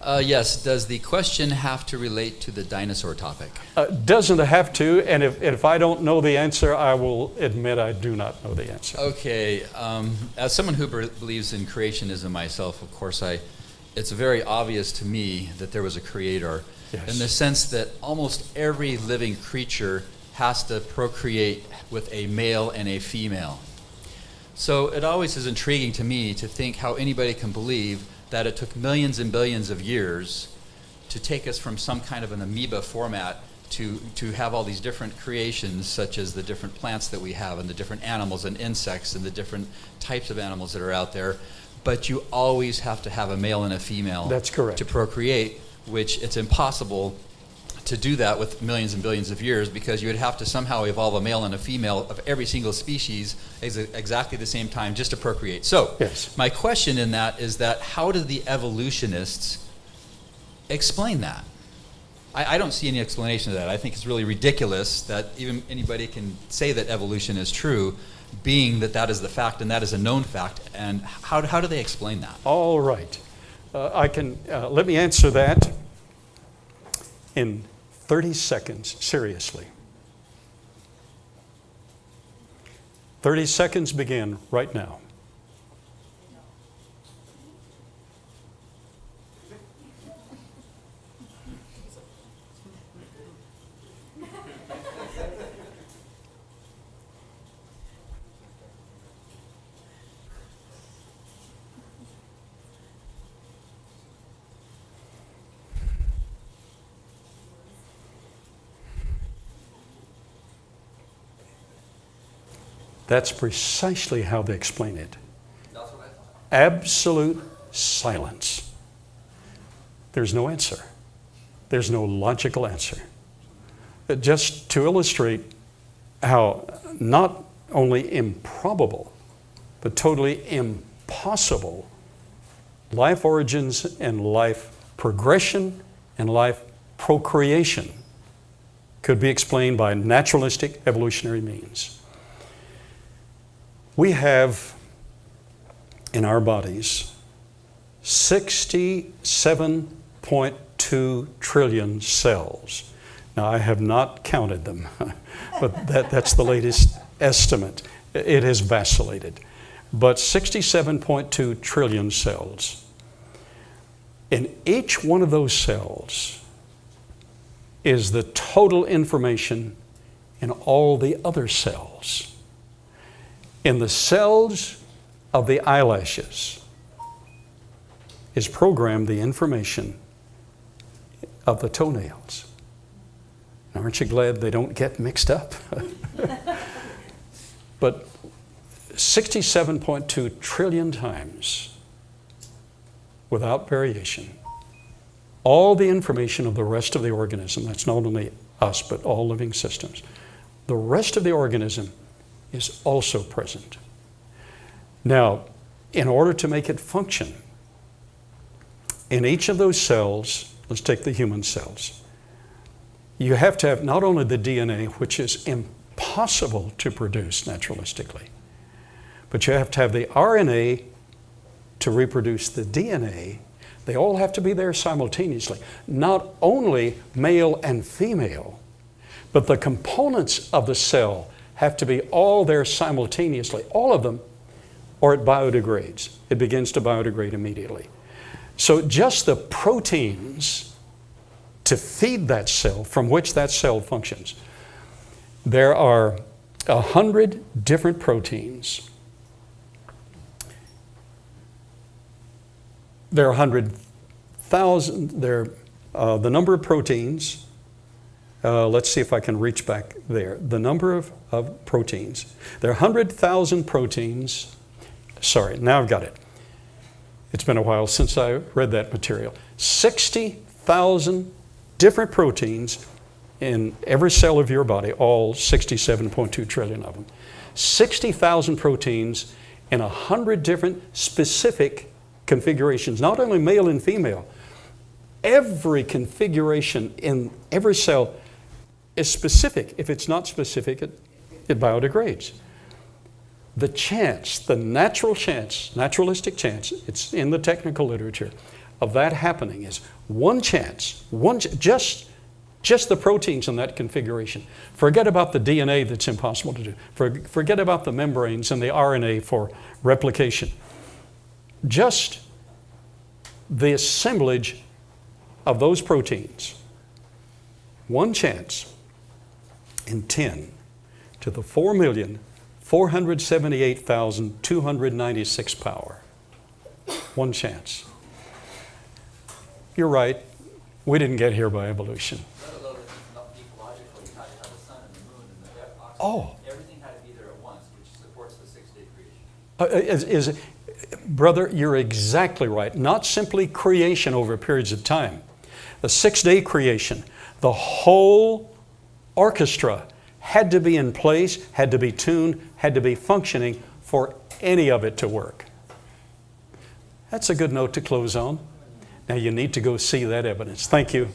Yes, does the question have to relate to the dinosaur topic? Doesn't have to, and if I don't know the answer, I will admit I do not know the answer. Okay, as someone who believes in creationism myself, of course, it's very obvious to me that there was a creator, Yes. in the sense that almost every living creature has to procreate with a male and a female. So it always is intriguing to me to think how anybody can believe that it took millions and billions of years to take us from some kind of an amoeba format to have all these different creations, such as the different plants that we have and the different animals and insects and the different types of animals that are out there. But you always have to have a male and a female. That's correct. To procreate, which it's impossible to do that with millions and billions of years, because you would have to somehow evolve a male and a female of every single species at exactly the same time just to procreate. So Yes. my question in that is that how do the evolutionists explain that? I don't see any explanation of that. I think it's really ridiculous that even anybody can say that evolution is true, being that that is the fact and that is a known fact. And how do they explain that? All right. Let me answer that in 30 seconds, seriously. 30 seconds begin right now. That's precisely how they explain it. That's what I thought. Absolute silence. There's no answer. There's no logical answer. Just to illustrate how not only improbable, but totally impossible life origins and life progression and life procreation could be explained by naturalistic evolutionary means. We have in our bodies 67.2 trillion cells. Now, I have not counted them, but that's the latest estimate. It has vacillated. But 67.2 trillion cells. In each one of those cells is the total information in all the other cells. In the cells of the eyelashes is programmed the information of the toenails. Now, aren't you glad they don't get mixed up? But 67.2 trillion times, without variation, all the information of the rest of the organism, that's not only us, but all living systems, the rest of the organism is also present. Now, in order to make it function, in each of those cells, let's take the human cells, you have to have not only the DNA, which is impossible to produce naturalistically, but you have to have the RNA to reproduce the DNA. They all have to be there simultaneously. Not only male and female, but the components of the cell have to be all there simultaneously, all of them, or it biodegrades. It begins to biodegrade immediately. So just the proteins to feed that cell, from which that cell functions, there are 100 different proteins. There are 100,000, the number of proteins. Let's see if I can reach back there. The number of proteins. There are 100,000 proteins. Sorry, now I've got it. It's been a while since I read that material. 60,000 different proteins in every cell of your body, all 67.2 trillion of them. 60,000 proteins in 100 different specific configurations, not only male and female. Every configuration in every cell is specific. If it's not specific, it biodegrades. The chance, the natural chance, naturalistic chance, it's in the technical literature, of that happening is one chance, just the proteins in that configuration. Forget about the DNA that's impossible to do. Forget about the membranes and the RNA for replication. Just the assemblage of those proteins. One chance in 10 to the 4,478,296 power. One chance. You're right. We didn't get here by evolution. Oh. Everything had to be there at once, which supports the six-day creation. Brother, you're exactly right. Not simply creation over periods of time. The six-day creation, the whole orchestra had to be in place, had to be tuned, had to be functioning for any of it to work. That's a good note to close on. Now you need to go see that evidence. Thank you.